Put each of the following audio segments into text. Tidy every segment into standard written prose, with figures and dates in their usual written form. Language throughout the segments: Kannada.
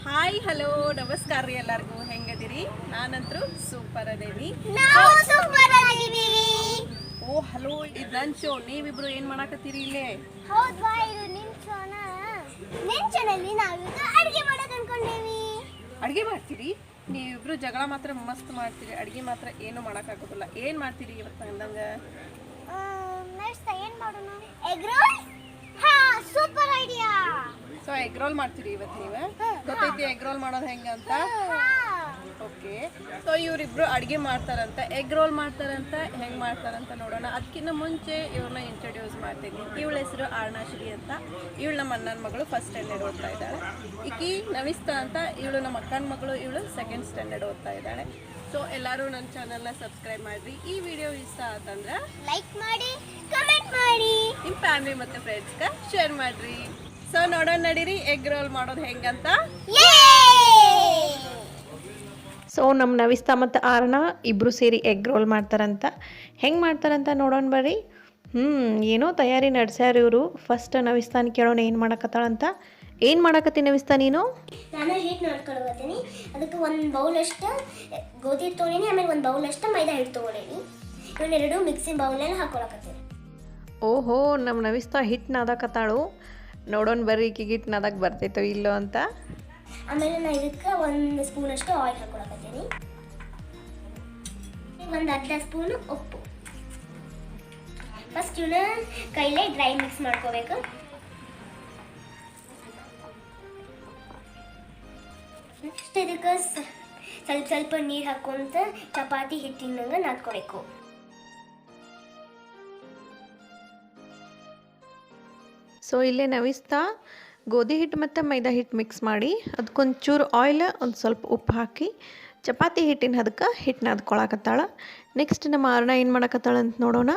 ಹಾಯ್ ಹಲೋ ನಮಸ್ಕಾರ ರೀ ಎಲ್ಲರಿಗೂ ಹೆಂಗದಿರಿ ನಾನಂತರೂ ಸೂಪರ್ ಅದೇವಿ ಓ ಹಲೋ ಇದು ನನ್ನ ಶೋ ನೀವಿಬ್ರು ಏನು ಮಾಡಾಕತ್ತೀರಿ ಇಲ್ಲೇ ಹೌದಾ ಇದು ನಿಮ್ಮ ಶೋನ ನೆಂಚನಲ್ಲಿ ನಾವು ಅಡುಗೆ ಮಾಡೋದು ಅನ್ಕೊಂಡೇವಿ ಅಡುಗೆ ಮಾಡ್ತೀರಿ ನೀವಿಬ್ರು ಜಗಳ ಮಾತ್ರ ಮಸ್ತ್ ಮಾಡ್ತೀರಿ ಅಡುಗೆ ಮಾತ್ರ ಏನು ಮಾಡೋಕ್ಕಾಗೋದಿಲ್ಲ ಏನು ಮಾಡ್ತೀರಿ ಇವತ್ತು ಅಂದಂಗೆ ನೆಕ್ಸ್ಟ್ ಏನು ಮಾಡೋಣ ಎಗ್ ರೋಲ್ ಹಾ super idea so egg roll ಮಾಡ್ತೀರಿ ಇವತ್ತು ನೀವು ಗೊತ್ತೈತಿ ಎಗ್ ರೋಲ್ ಮಾಡೋದು ಹೆಂಗೆ ಅಂತ ಓಕೆ ಸೊ ಇವರಿಬ್ರು ಅಡುಗೆ ಮಾಡ್ತಾರಂತ ಎಗ್ ರೋಲ್ ಮಾಡ್ತಾರಂತ ಹೆಂಗೆ ಮಾಡ್ತಾರಂತ ನೋಡೋಣ ಅದಕ್ಕಿಂತ ಮುಂಚೆ ಇವ್ರನ್ನ ಇಂಟ್ರೊಡ್ಯೂಸ್ ಮಾಡ್ತೀನಿ ಇವಳ ಹೆಸರು ಆರ್ಣಶ್ರೀ ಅಂತ ಇವಳು ನಮ್ಮ ಅಣ್ಣನ ಮಗಳು ಫಸ್ಟ್ ಸ್ಟ್ಯಾಂಡರ್ಡ್ ಓದ್ತಾ ಇದ್ದಾಳೆ ಈಕಿ ನವಿಸ್ತಾ ಅಂತ ಇವಳು ನಮ್ಮ ಅಕ್ಕನ ಮಗಳು ಇವಳು ಸೆಕೆಂಡ್ ಸ್ಟ್ಯಾಂಡರ್ಡ್ ಓದ್ತಾ ಇದ್ದಾಳೆ ಸೊ ಎಲ್ಲರೂ ನನ್ನ ಚಾನಲ್ನ ಸಬ್ಸ್ಕ್ರೈಬ್ ಮಾಡಿರಿ ಈ ವಿಡಿಯೋ ಇಷ್ಟ ಆತಂದ್ರೆ ಲೈಕ್ ಮಾಡಿ ಕಮೆಂಟ್ ಮಾಡಿ ನಿಮ್ಮ ಫ್ಯಾಮಿಲಿ ಮತ್ತು ಫ್ರೆಂಡ್ಸ್ಗೆ ಶೇರ್ ಮಾಡಿರಿ ಸೊ ನೋಡೋಣ ನಡೀರಿ ಎಗ್ ರೋಲ್ ಮಾಡೋದು ಹೆಂಗಂತ ಸೊ ನಮ್ಮ ನವಿಸ್ತಾ ಮತ್ತು ಆರ್ಣ ಇಬ್ಬರು ಸೇರಿ ಎಗ್ ರೋಲ್ ಮಾಡ್ತಾರಂತ ಹೆಂಗೆ ಮಾಡ್ತಾರಂತ ನೋಡೋಣ ಬರ್ರಿ ಏನೋ ತಯಾರಿ ನಡೆಸ್ಯಾರ ಇವರು ಫಸ್ಟ್ ನವಿಸ್ತಾನ ಕೇಳೋಣ ಏನು ಮಾಡಕತ್ತಾಳಂತ ಏನು ಮಾಡಕತ್ತಿ ನವಿಸ್ತಾ ನೀನು ನಾನು ಹಿಟ್ಟು ನೋಡ್ಕೊಳ್ತೀನಿ ಅದಕ್ಕೆ ಒಂದು ಬೌಲಷ್ಟು ಗೋಧಿ ಹಿಟ್ಟು ತೊಗೊಂಡಿನಿ ಆಮೇಲೆ ಒಂದು ಬೌಲಷ್ಟು ಮೈದಾ ಹಿಟ್ಟು ತೊಗೊಂಡಿನಿ ಇವನ್ನೆರಡು ಮಿಕ್ಸಿಂಗ್ ಬೌಲ್ನಲ್ಲಿ ಹಾಕೊಳಕತ್ತೀನಿ ಓಹೋ ನಮ್ಮ ನವಿಸ್ತಾ ಹಿಟ್ಟು ನಾದಕತ್ತಾಳು ನೋಡೋಣ ಬರ್ರಿ ಈಕಿಗೆ ಹಿಟ್ಟು ನಾದಕ್ಕೆ ಬರ್ತೈತೋ ಇಲ್ಲೋ ಅಂತ ಆಮೇಲೆ ನಾನು ಇದಕ್ಕೆ ಒಂದು ಸ್ಪೂನಷ್ಟು ಆಯಿಲ್ ಹಾಕೊಳಕತ್ತೀನಿ ಒಂದು ಅರ್ಧ ಸ್ಪೂನು ಉಪ್ಪು ಫಸ್ಟ್ ಇವನ್ನ ಕೈಲೇ ಡ್ರೈ ಮಿಕ್ಸ್ ಮಾಡ್ಕೋಬೇಕು ನೆಕ್ಸ್ಟ್ ಇದಕ್ಕೆ ಸ್ವಲ್ಪ ಸ್ವಲ್ಪ ನೀರು ಹಾಕೊಂತ ಚಪಾತಿ ಹಿಟ್ಟಿನಂಗೆ ನಾದ್ಕೋಬೇಕು ಸೊ ಇಲ್ಲೇ ನವಿಸ್ತಾ ಗೋಧಿ ಹಿಟ್ಟು ಮತ್ತು ಮೈದಾ ಹಿಟ್ಟು ಮಿಕ್ಸ್ ಮಾಡಿ ಅದಕ್ಕೊಂಚೂರು ಆಯಿಲ್ ಒಂದು ಸ್ವಲ್ಪ ಉಪ್ಪು ಹಾಕಿ ಚಪಾತಿ ಹಿಟ್ಟಿನ ಅದಕ್ಕೆ ಹಿಟ್ಟು ನಾದ್ಕೊಳಕತ್ತಾಳ ನೆಕ್ಸ್ಟ್ ನಮ್ಮ ಆರ್ಣ ಏನು ಮಾಡಕತ್ತಾಳ ಅಂತ ನೋಡೋಣ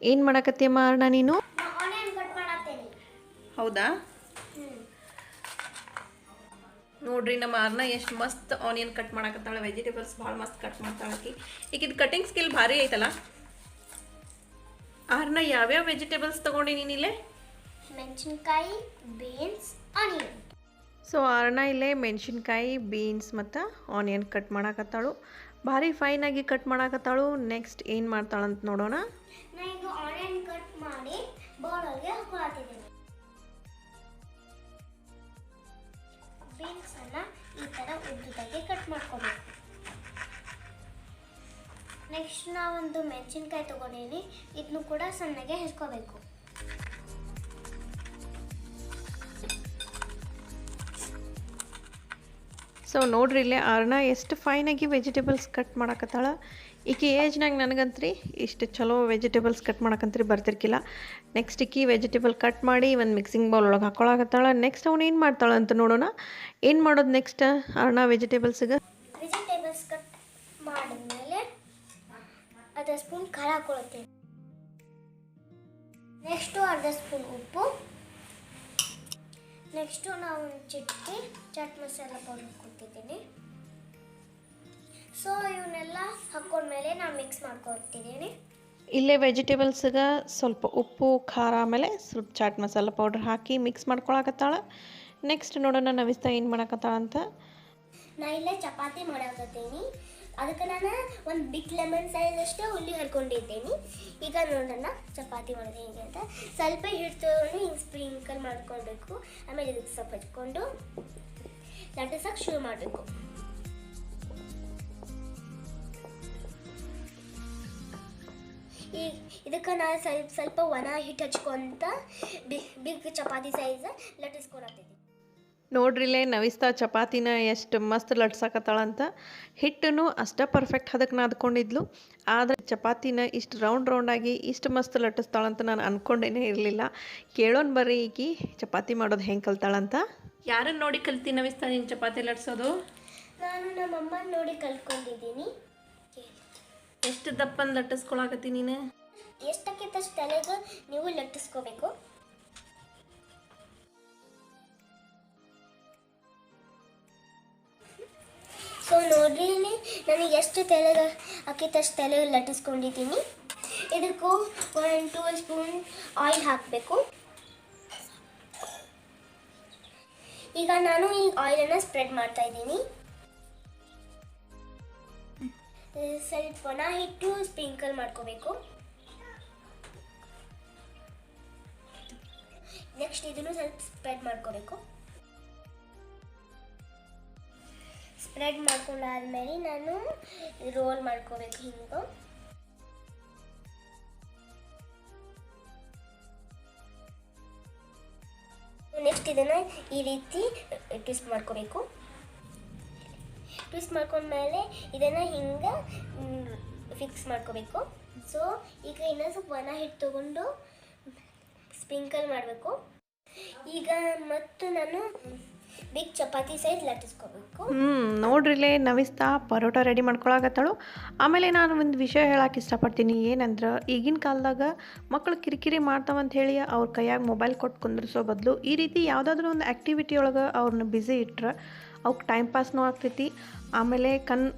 ಏನು ಮಾಡಕತ್ತೀಯಮ್ಮ ಆರ್ಣ ನೀನು ಹೌದಾ ನೋಡ್ರಿ ನಮ್ಮ ಆರ್ನ ಎಷ್ಟು ಮಸ್ತ್ ಆನಿಯನ್ ಕಟ್ ಮಾಡಕತ್ತಾಳ ವೆಜಿಟೇಬಲ್ಸ್ ಭಾಳ ಮಸ್ತ್ ಕಟ್ ಮಾಡ್ತಾಳಕಿ ಈಗ ಇದು ಕಟಿಂಗ್ ಸ್ಕಿಲ್ ಭಾರಿ ಐತಲ್ಲ ಆರ್ನ ಯಾವ್ಯಾವ ವೆಜಿಟೇಬಲ್ಸ್ ತೊಗೊಂಡಿ ನೀನಿಲ್ಲೇ ಮೆಣಸಿನ್ಕಾಯಿ ಬೀನ್ಸ್ ಆನಿಯನ್ ಸೊ ಆರ್ಣ ಇಲ್ಲೇ ಮೆಣಸಿನ್ಕಾಯಿ ಬೀನ್ಸ್ ಮತ್ತು ಆನಿಯನ್ ಕಟ್ ಮಾಡಕತ್ತಾಳು ಭಾರಿ ಫೈನಾಗಿ ಕಟ್ ಮಾಡಕತ್ತಾಳು ನೆಕ್ಸ್ಟ್ ಏನು ಮಾಡ್ತಾಳಂತ ನೋಡೋಣ ನಾನು ಈಗ ಆನಿಯನ್ ಕಟ್ ಮಾಡಿ ಬೌಲಲ್ಲಿ ಹಾಕೊಳ್ತಿದ್ದೀನಿ ಬೀನ್ಸನ್ನು ಈ ಥರ ಉದ್ದುದಾಗಿ ಕಟ್ ಮಾಡ್ಕೋಬೇಕು ನೆಕ್ಸ್ಟ್ ನಾವೊಂದು ಮೆಣಸಿನ್ಕಾಯಿ ತೊಗೊಂಡಿನಿ ಇದನ್ನು ಕೂಡ ಸಣ್ಣಗೆ ಹೆಚ್ಕೋಬೇಕು ಸೊ ನೋಡ್ರಿ ಇಲ್ಲೇ ಆರ್ಣ ಎಷ್ಟು ಫೈನಾಗಿ ವೆಜಿಟೇಬಲ್ಸ್ ಕಟ್ ಮಾಡಕತ್ತಾಳ ಈಕಿ ಏಜ್ನಾಗ ನನಗಂತ್ರಿ ಇಷ್ಟು ಚಲೋ ವೆಜಿಟೇಬಲ್ಸ್ ಕಟ್ ಮಾಡಕಂತ್ರಿ ಬರ್ತಿರ್ಕಿಲ್ಲ ನೆಕ್ಸ್ಟ್ ಈಕಿ ವೆಜಿಟೇಬಲ್ ಕಟ್ ಮಾಡಿ ಒಂದು ಮಿಕ್ಸಿಂಗ್ ಬೌಲ್ ಒಳಗೆ ಹಾಕೊಳಕತ್ತಾಳ ನೆಕ್ಸ್ಟ್ ಅವ್ನು ಏನು ಮಾಡ್ತಾಳ ಅಂತ ನೋಡೋಣ ಏನು ಮಾಡೋದು ನೆಕ್ಸ್ಟ್ ಆರ್ಣ ವೆಜಿಟೇಬಲ್ಸ್ಗೆ ವೆಜಿಟೇಬಲ್ಸ್ ಕಟ್ ಮಾಡಿದ್ಮೇಲೆ ಅರ್ಧ ಸ್ಪೂನ್ ಖಾರ ಹಾಕೊಳ್ತೀನಿ ನೆಕ್ಸ್ಟು ಅರ್ಧ ಸ್ಪೂನ್ ಉಪ್ಪು ನೆಕ್ಸ್ಟು ನಾವು ಚಿಟಕಿ ಚಾಟ್ ಮಸಾಲ ಪೌಡರ್ ಕೊಡ್ತಿದ್ದೀನಿ ಸೊ ಇವನ್ನೆಲ್ಲ ಹಾಕೊಂಡ್ಮೇಲೆ ನಾನು ಮಿಕ್ಸ್ ಮಾಡ್ಕೊತಿದ್ದೀನಿ ಇಲ್ಲೇ ವೆಜಿಟೇಬಲ್ಸ್ಗೆ ಸ್ವಲ್ಪ ಉಪ್ಪು ಖಾರ ಆಮೇಲೆ ಸ್ವಲ್ಪ ಚಾಟ್ ಮಸಾಲ ಪೌಡರ್ ಹಾಕಿ ಮಿಕ್ಸ್ ಮಾಡ್ಕೊಳಕತ್ತಾಳ ನೆಕ್ಸ್ಟ್ ನೋಡೋಣ ನವಿಸ್ತಾ ಏನು ಮಾಡಕತ್ತಾಳ ಅಂತ ನಾ ಇಲ್ಲೇ ಚಪಾತಿ ಮಾಡಾಕತ್ತೀನಿ ಅದಕ್ಕೆ ನಾನು ಒಂದು ಬಿಗ್ ಲೆಮನ್ ಸೈಜ್ ಅಷ್ಟು ಹುಳಿ ಹರ್ಕೊಂಡಿದ್ದೀನಿ ಈಗ ನೋಡೋಣ ಚಪಾತಿ ಮಾಡೋದು ಹೇಗೆ ಅಂತ ಸ್ವಲ್ಪ ಹಿಟ್ಟು ಹಿಂಗೆ ಸ್ಪ್ರಿಂಕಲ್ ಮಾಡ್ಕೊಳ್ಬೇಕು ಆಮೇಲೆ ಇದಕ್ಕೆ ಸ್ವಲ್ಪ ಹಚ್ಕೊಂಡು ಲಟ್ಟಿಸೋಕೆ ಶುರು ಮಾಡಬೇಕು ಈಗ ಇದಕ್ಕೆ ನಾನು ಸ್ವಲ್ಪ ಒಣ ಹಿಟ್ಟು ಹಚ್ಕೊಂತ ಬಿಗ್ ಚಪಾತಿ ಸೈಜ್ ಲಟ್ಟಿಸ್ಕೊಳತ್ತಿದ್ದೀನಿ ನೋಡ್ರಿಲೇ ನವಿಸ್ತಾ ಚಪಾತಿನ ಎಷ್ಟು ಮಸ್ತ್ ಲಟ್ಸಕತ್ತಾಳಂತ ಹಿಟ್ಟನ್ನು ಅಷ್ಟೇ ಪರ್ಫೆಕ್ಟ್ ಅದಕ್ಕೆ ನಾದ್ಕೊಂಡಿದ್ಲು ಆದರೆ ಚಪಾತಿನ ಇಷ್ಟು ರೌಂಡಾಗಿ ಇಷ್ಟು ಮಸ್ತ್ ಲಟ್ಟಿಸ್ತಾಳಂತ ನಾನು ಅಂದ್ಕೊಂಡೇನೆ ಇರಲಿಲ್ಲ ಕೇಳೋಣ ಬರ್ರಿ ಈಕಿ ಚಪಾತಿ ಮಾಡೋದು ಹೆಂಗೆ ಕಲ್ತಾಳಂತ ಯಾರನ್ನು ನೋಡಿ ಕಲ್ತಿ ನವಿಸ್ತಾ ನೀನು ಚಪಾತಿ ಲಟ್ಸೋದು ನಾನು ನಮ್ಮಮ್ಮನ ನೋಡಿ ಕಲ್ತ್ಕೊಂಡಿದ್ದೀನಿ ಎಷ್ಟು ದಪ್ಪನ ಲಟ್ಟಿಸ್ಕೊಳಕತ್ತಿ ನೀನು ಎಷ್ಟಕ್ಕಿಂತಷ್ಟು ತಲೆಗೆ ನೀವು ಲಟ್ಟಿಸ್ಕೋಬೇಕು ಸೊ ನೋಡ್ರಿ ನನಗೆ ಎಷ್ಟು ತೆಲೆಗೆ ಅಕ್ಕಿತಷ್ಟು ತಲೆ ಲಟ್ಟಿಸ್ಕೊಂಡಿದ್ದೀನಿ ಇದಕ್ಕೂ 1-2 ಸ್ಪೂನ್ ಆಯಿಲ್ ಹಾಕಬೇಕು ಈಗ ನಾನು ಈ ಆಯಿಲನ್ನು ಸ್ಪ್ರೆಡ್ ಮಾಡ್ತಾ ಇದ್ದೀನಿ. ಸ್ವಲ್ಪ ಒಣ ಹಿಟ್ಟು ಸ್ಪ್ರಿಂಕಲ್ ಮಾಡ್ಕೋಬೇಕು. ನೆಕ್ಸ್ಟ್ ಇದನ್ನು ಸ್ವಲ್ಪ ಸ್ಪ್ರೆಡ್ ಮಾಡ್ಕೋಬೇಕು. ಸ್ಪ್ರೆಡ್ ಮಾಡ್ಕೊಂಡಾದ್ಮೇಲೆ ನಾನು ರೋಲ್ ಮಾಡ್ಕೋಬೇಕು ಹಿಂಗೆ. ನೆಕ್ಸ್ಟ್ ಇದನ್ನು ಈ ರೀತಿ ಟ್ವಿಸ್ಟ್ ಮಾಡ್ಕೋಬೇಕು. ಟ್ವಿಸ್ಟ್ ಮಾಡ್ಕೊಂಡ್ಮೇಲೆ ಇದನ್ನು ಹಿಂಗೆ ಫಿಕ್ಸ್ ಮಾಡ್ಕೋಬೇಕು. ಸೊ ಈಗ ಇನ್ನೊಂದು ಸ್ವಲ್ಪ ಒಣ ಹಿಟ್ಟು ತೊಗೊಂಡು ಸ್ಪ್ರಿಂಕಲ್ ಮಾಡಬೇಕು. ಈಗ ಮತ್ತು ನಾನು ಬಿಗ್ ಚಪಾತಿ ಸೈಜ್ ಲಟ್ಟಿಸ್ಕೋಬೇಕು. ನೋಡ್ರಿಲೇ ನವಿಸ್ತಾ ಪರೋಟ ರೆಡಿ ಮಾಡ್ಕೊಳಕತ್ತಾಳು. ಆಮೇಲೆ ನಾನು ಒಂದು ವಿಷಯ ಹೇಳಕ್ಕೆ ಇಷ್ಟಪಡ್ತೀನಿ. ಏನಂದ್ರೆ ಈಗಿನ ಕಾಲದಾಗ ಮಕ್ಕಳು ಕಿರಿಕಿರಿ ಮಾಡ್ತಾವಂತ ಹೇಳಿ ಅವ್ರ ಕೈಯಾಗ ಮೊಬೈಲ್ ಕೊಟ್ಟು ಕುಂದ್ರಿಸೋ ಬದಲು ಈ ರೀತಿ ಯಾವುದಾದ್ರೂ ಒಂದು ಆ್ಯಕ್ಟಿವಿಟಿ ಒಳಗೆ ಅವ್ರನ್ನ ಬ್ಯುಸಿ ಇಟ್ರೆ ಅವಕ್ಕೆ ಟೈಮ್ ಪಾಸ್ನೂ ಆಗ್ತೈತಿ. ಆಮೇಲೆ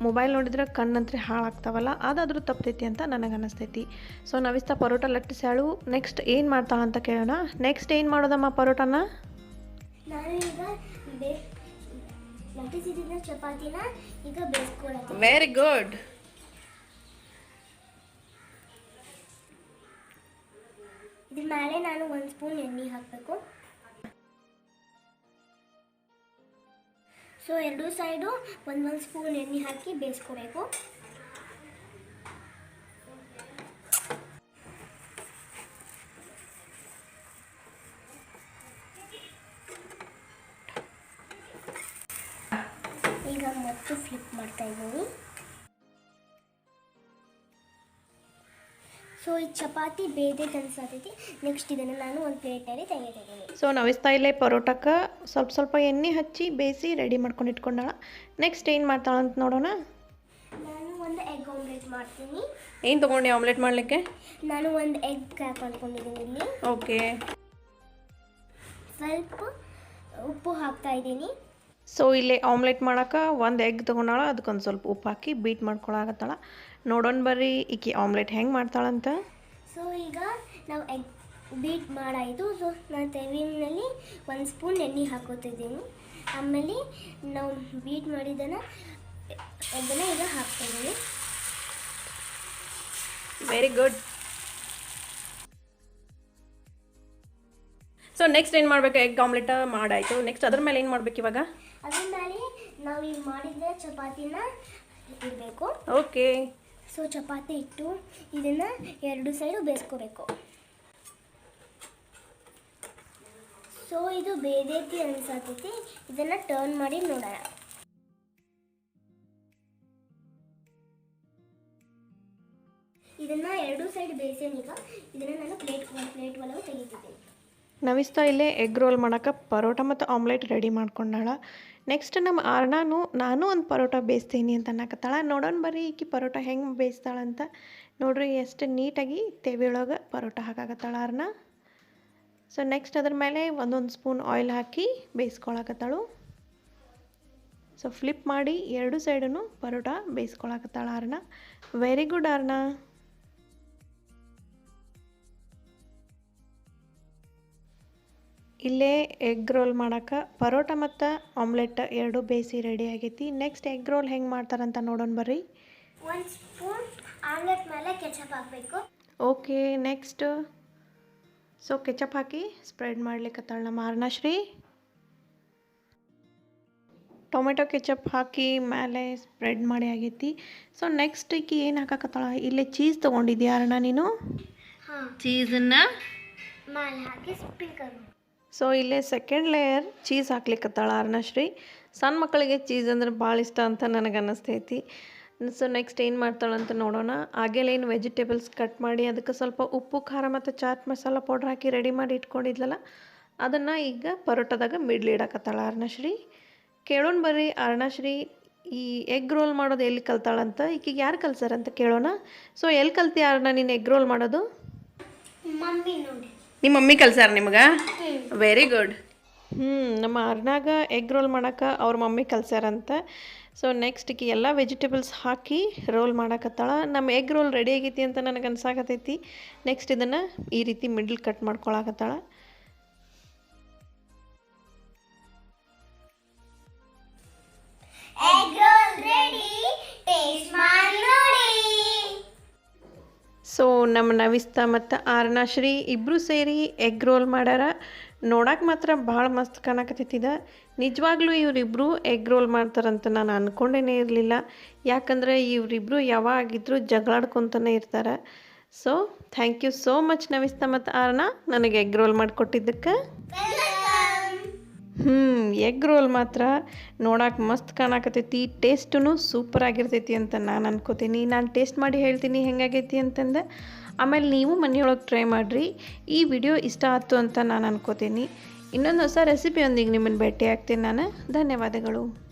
ಮೊಬೈಲ್ ನೋಡಿದ್ರೆ ಕಣ್ಣಂತ್ರೆ ಹಾಳಾಗ್ತಾವಲ್ಲ, ಅದಾದರೂ ತಪ್ತೈತಿ ಅಂತ ನನಗೆ ಅನ್ನಿಸ್ತೈತಿ. ಸೊ ನವಿಸ್ತಾ ಪರೋಟ ಲಟ್ಟಿಸ್ಯಾಳು. ನೆಕ್ಸ್ಟ್ ಏನು ಮಾಡ್ತಾಳಂತ ಕೇಳೋಣ. ನೆಕ್ಸ್ಟ್ ಏನು ಮಾಡೋದಮ್ಮ ಪರೋಟನ? ನಾನು ಈಗ ಲಟ್ಟಿಸಿದ ಚಪಾತಿನ ಈಗ ಬೇಯಿಸ್ಕೊಳ್ಳೋದು. Very good. ಇದ್ರ ಮೇಲೆ ನಾನು 1 ಸ್ಪೂನ್ ಎಣ್ಣೆ ಹಾಕಬೇಕು. ಸೊ ಎರಡೂ ಸೈಡು 1 ಸ್ಪೂನ್ ಎಣ್ಣೆ ಹಾಕಿ ಬೇಯಿಸ್ಕೋಬೇಕು. ಈಗ ಮತ್ತು ಫ್ಲಿಪ್ ಮಾಡ್ತಾ ಇದ್ದೀನಿ. ಸೊ ಈ ಚಪಾತಿ ಬೇಯ್ದೈತೆ ಅನ್ಸತೈತಿ. ನೆಕ್ಸ್ಟ್ ಇದನ್ನು ನಾನು ಒಂದು ಪ್ಲೇಟಲ್ಲಿ ತೆಗೆದಿದ್ದೀನಿ. ಸೊ ನವಿಸ್ತಾ ಇಲ್ಲೇ ಪರೋಟಕ್ಕೆ ಸ್ವಲ್ಪ ಎಣ್ಣೆ ಹಚ್ಚಿ ಬೇಯಿಸಿ ರೆಡಿ ಮಾಡ್ಕೊಂಡು ಇಟ್ಕೊಂಡಾಳ. ನೆಕ್ಸ್ಟ್ ಏನು ಮಾಡ್ತಾಳಂತ ನೋಡೋಣ. ನಾನು ಒಂದು ಎಗ್ ಆಮ್ಲೆಟ್ ಮಾಡ್ತೀನಿ. ಏನು ತೊಗೊಂಡು ಆಮ್ಲೆಟ್ ಮಾಡಲಿಕ್ಕೆ? ನಾನು ಒಂದು ಎಗ್ ಕ್ರ್ಯಾಕ್ ಅಂದ್ಕೊಂಡಿದ್ದೀನಿ ಇಲ್ಲಿ. ಓಕೆ. ಸ್ವಲ್ಪ ಉಪ್ಪು ಹಾಕ್ತಾ ಇದ್ದೀನಿ. ಸೊ ಇಲ್ಲೇ ಆಮ್ಲೆಟ್ ಮಾಡೋಕೆ ಒಂದು ಎಗ್ ತೊಗೊಂಡಾಳ, ಅದಕ್ಕೊಂದು ಸ್ವಲ್ಪ ಉಪ್ಪು ಹಾಕಿ ಬೀಟ್ ಮಾಡ್ಕೊಳಕತ್ತಾಳ. ನೋಡೋಣ ಬರ್ರಿ ಈಕಿ ಆಮ್ಲೆಟ್ ಹೆಂಗೆ ಮಾಡ್ತಾಳಂತ. ಸೊ ಈಗ ನಾವು ಎಗ್ ಬೀಟ್ ಮಾಡಾಯಿತು. ಸೊ ನಾನು ತೆವಿನಲ್ಲಿ 1 ಸ್ಪೂನ್ ಎಣ್ಣೆ ಹಾಕೋತಿದ್ದೀನಿ. ಆಮೇಲೆ ನಾವು ಬೀಟ್ ಮಾಡಿದ್ದನ್ನು ಈಗ ಹಾಕ್ತಾಯಿದ್ದೀನಿ. Very good. ಸೊ ನೆಕ್ಸ್ಟ್ ಏನು ಮಾಡಬೇಕು? Egg omelette ಮಾಡಾಯಿತು. ನೆಕ್ಸ್ಟ್ ಅದ್ರ ಮೇಲೆ ಏನು ಮಾಡ್ಬೇಕು ಇವಾಗ? ಅದ್ರ ಮೇಲೆ ನಾವು ಈಗ ಮಾಡಿದ ಚಪಾತಿನ ಇಡಬೇಕು. ಓಕೆ. ಸೊ ಚಪಾತಿ ಇಟ್ಟು ಇದನ್ನು ಎರಡು ಸೈಡು ಬೇಯಿಸ್ಕೋಬೇಕು. ಸೊ ಇದು ಬೇದೈತಿ ಅನ್ಸತೈತಿ. ಇದನ್ನು ಟರ್ನ್ ಮಾಡಿ ನೋಡೋಣ. ಇದನ್ನು ಎರಡು ಸೈಡ್ ಬೇಯಿಸೇನಿ. ಈಗ ಇದನ್ನು ನಾನು ಪ್ಲೇಟ್ ಒಳಗೆ ತೆಗಿತಿದ್ದೀನಿ. ನವಿಸ್ತಾ ಇಲ್ಲೇ ಎಗ್ ರೋಲ್ ಮಾಡೋಕೆ ಪರೋಟ ಮತ್ತು ಆಮ್ಲೆಟ್ ರೆಡಿ ಮಾಡ್ಕೊಂಡಾಳ. ನೆಕ್ಸ್ಟ್ ನಮ್ಮ ನಾನು ಒಂದು ಪರೋಟ ಬೇಯಿಸ್ತೀನಿ ಅಂತ ಅನ್ನಕತ್ತಾಳ. ನೋಡೋಣ ಬರ್ರಿ ಈಕಿ ಪರೋಟ ಹೆಂಗೆ ಬೇಯಿಸ್ತಾಳಂತ. ನೋಡ್ರಿ ಎಷ್ಟು ನೀಟಾಗಿ ತೆವಿಯೊಳಗೆ ಪರೋಟ ಹಾಕಾಕತ್ತಾಳ ಆರ್ನ. ಸೊ ನೆಕ್ಸ್ಟ್ ಅದ್ರ ಮೇಲೆ 1 ಸ್ಪೂನ್ ಆಯಿಲ್ ಹಾಕಿ ಬೇಯಿಸ್ಕೊಳಕತ್ತಾಳು. ಸೊ ಫ್ಲಿಪ್ ಮಾಡಿ ಎರಡು ಸೈಡೂ ಪರೋಟ ಬೇಯಿಸ್ಕೊಳಕತ್ತಾಳ ಆರ್ನ. ವೆರಿ ಗುಡ್ ಆರ್ನ. ಇಲ್ಲೇ ಎಗ್ ರೋಲ್ ಮಾಡೋಕೆ ಪರೋಟ ಮತ್ತು ಆಮ್ಲೆಟ್ ಎರಡು ಬೇಯಿಸಿ ರೆಡಿ ಆಗೈತಿ. ನೆಕ್ಸ್ಟ್ ಎಗ್ ರೋಲ್ ಹೆಂಗೆ ಮಾಡ್ತಾರಂತ ನೋಡೋಣ ಬರ್ರಿ. 1 ಸ್ಪೂನ್ ಆಮ್ಲೆಟ್ ಮೇಲೆ ಕೆಚಪ್ ಹಾಕಬೇಕು. ಓಕೆ. ನೆಕ್ಸ್ಟ್ ಸೊ ಕೆಚಪ್ ಹಾಕಿ ಸ್ಪ್ರೆಡ್ ಮಾಡ್ಲಿಕ್ಕತ್ತಾಳ ನಮ್ಮ ಆರ್ನಶ್ರೀ. ಟೊಮೆಟೊ ಕೆಚಪ್ ಹಾಕಿ ಮೇಲೆ ಸ್ಪ್ರೆಡ್ ಮಾಡಿ ಆಗೈತಿ. ಸೊ ನೆಕ್ಸ್ಟ್ ಈಕಿ ಏನು ಹಾಕಕತ್ತಾಳ? ಇಲ್ಲೇ ಚೀಸ್ ತೊಗೊಂಡಿದ್ಯಾ ಅರ್ಣ ನೀನು? ಹಾಂ, ಚೀಸನ್ನು ಮೇಲೆ ಹಾಕಿ ಸ್ಪ್ರಿಂಕಲ್. ಸೊ ಇಲ್ಲೇ ಸೆಕೆಂಡ್ ಲೇಯರ್ ಚೀಸ್ ಹಾಕ್ಲಿಕ್ಕತ್ತಾಳ ಅರ್ನಶ್ರೀ. ಸಣ್ಣ ಮಕ್ಕಳಿಗೆ ಚೀಸ್ ಅಂದ್ರೆ ಭಾಳ ಇಷ್ಟ ಅಂತ ನನಗೆ ಅನ್ನಿಸ್ತೈತಿ. ಸೊ ನೆಕ್ಸ್ಟ್ ಏನು ಮಾಡ್ತಾಳಂತ ನೋಡೋಣ. ಆಗೇಲೇನು ವೆಜಿಟೇಬಲ್ಸ್ ಕಟ್ ಮಾಡಿ ಅದಕ್ಕೆ ಸ್ವಲ್ಪ ಉಪ್ಪು ಖಾರ ಮತ್ತು ಚಾಟ್ ಮಸಾಲ ಪೌಡ್ರ್ ಹಾಕಿ ರೆಡಿ ಮಾಡಿ ಇಟ್ಕೊಂಡಿದ್ಲಲ್ಲ, ಅದನ್ನು ಈಗ ಪರೋಟದಾಗ ಇಡಕತ್ತಾಳ ಅರ್ನಶ್ರೀ. ಕೇಳೋಣ ಬರ್ರಿ ಅರ್ನಶ್ರೀ ಈ ಎಗ್ ರೋಲ್ ಮಾಡೋದು ಎಲ್ಲಿ ಕಲ್ತಾಳಂತ, ಈಕಿಗೆ ಯಾರು ಕಲ್ಸಾರಂತ ಕೇಳೋಣ. ಸೊ ಎಲ್ಲಿ ಕಲ್ತಿ ಅರ್ನ ನೀನು ಎಗ್ ರೋಲ್ ಮಾಡೋದು? ಮಮ್ಮಿ ನೋಡಿ. ನಿಮ್ಮ ಮಮ್ಮಿ ಕಲ್ಸಾರ ನಿಮ್ಗೆ? Very good. ನಮ್ಮ ಅರ್ನಾಗ ಎಗ್ ರೋಲ್ ಮಾಡೋಕೆ ಅವ್ರ ಮಮ್ಮಿ ಕಲ್ಸ್ಯಾರಂತ. ಸೊ ನೆಕ್ಸ್ಟ್ ಈಕಿ ಎಲ್ಲ ವೆಜಿಟೇಬಲ್ಸ್ ಹಾಕಿ ರೋಲ್ ಮಾಡಕತ್ತಾಳ. ನಮ್ಮ ಎಗ್ ರೋಲ್ ರೆಡಿ ಆಗೈತಿ ಅಂತ ನನಗೆ ಅನ್ಸಾಕತ್ತೈತಿ. ನೆಕ್ಸ್ಟ್ ಇದನ್ನು ಈ ರೀತಿ ಮಿಡ್ಲ್ ಕಟ್ ಮಾಡ್ಕೊಳಕತ್ತಾಳ. ನಮ್ಮ ನವಿಸ್ತಾ ಮತ್ತು ಆರ್ನಾಶ್ರೀ ಇಬ್ಬರು ಸೇರಿ ಎಗ್ ರೋಲ್ ಮಾಡ್ಯಾರ. ನೋಡಕ್ಕೆ ಮಾತ್ರ ಭಾಳ ಮಸ್ತ್ ಕಾಣಕತ್ತೈತಿದ. ನಿಜವಾಗ್ಲೂ ಇವರಿಬ್ಬರು ಎಗ್ ರೋಲ್ ಮಾಡ್ತಾರಂತ ನಾನು ಅಂದ್ಕೊಂಡೇ ಇರಲಿಲ್ಲ. ಯಾಕಂದರೆ ಇವರಿಬ್ಬರು ಯಾವಾಗಿದ್ರೂ ಜಗಳಾಡ್ಕೊತಾನೆ ಇರ್ತಾರೆ. So thank you so much Navista ಮತ್ತು ಆರ್ನಾ ನನಗೆ ಎಗ್ ರೋಲ್ ಮಾಡಿಕೊಟ್ಟಿದ್ದಕ್ಕೆ. ಎಗ್ ರೋಲ್ ಮಾತ್ರ ನೋಡಕ್ಕೆ ಮಸ್ತ್ ಕಾಣಕತ್ತೈತಿ, ಟೇಸ್ಟೂ ಸೂಪರ್ ಆಗಿರ್ತೈತಿ ಅಂತ ನಾನು ಅನ್ಕೋತೀನಿ. ನಾನು ಟೇಸ್ಟ್ ಮಾಡಿ ಹೇಳ್ತೀನಿ ಹೆಂಗಾಗೈತಿ ಅಂತಂದು. ಆಮೇಲೆ ನೀವು ಮನೆಯೊಳಗೆ ಟ್ರೈ ಮಾಡಿರಿ. ಈ ವಿಡಿಯೋ ಇಷ್ಟ ಆಯ್ತು ಅಂತ ನಾನು ಅನ್ಕೋತೀನಿ. ಇನ್ನೊಂದು ಹೊಸ ರೆಸಿಪಿಯೊಂದಿಗೆ ನಿಮ್ಮನ್ನು ಭೇಟಿ ಆಗ್ತೀನಿ ನಾನು. ಧನ್ಯವಾದಗಳು.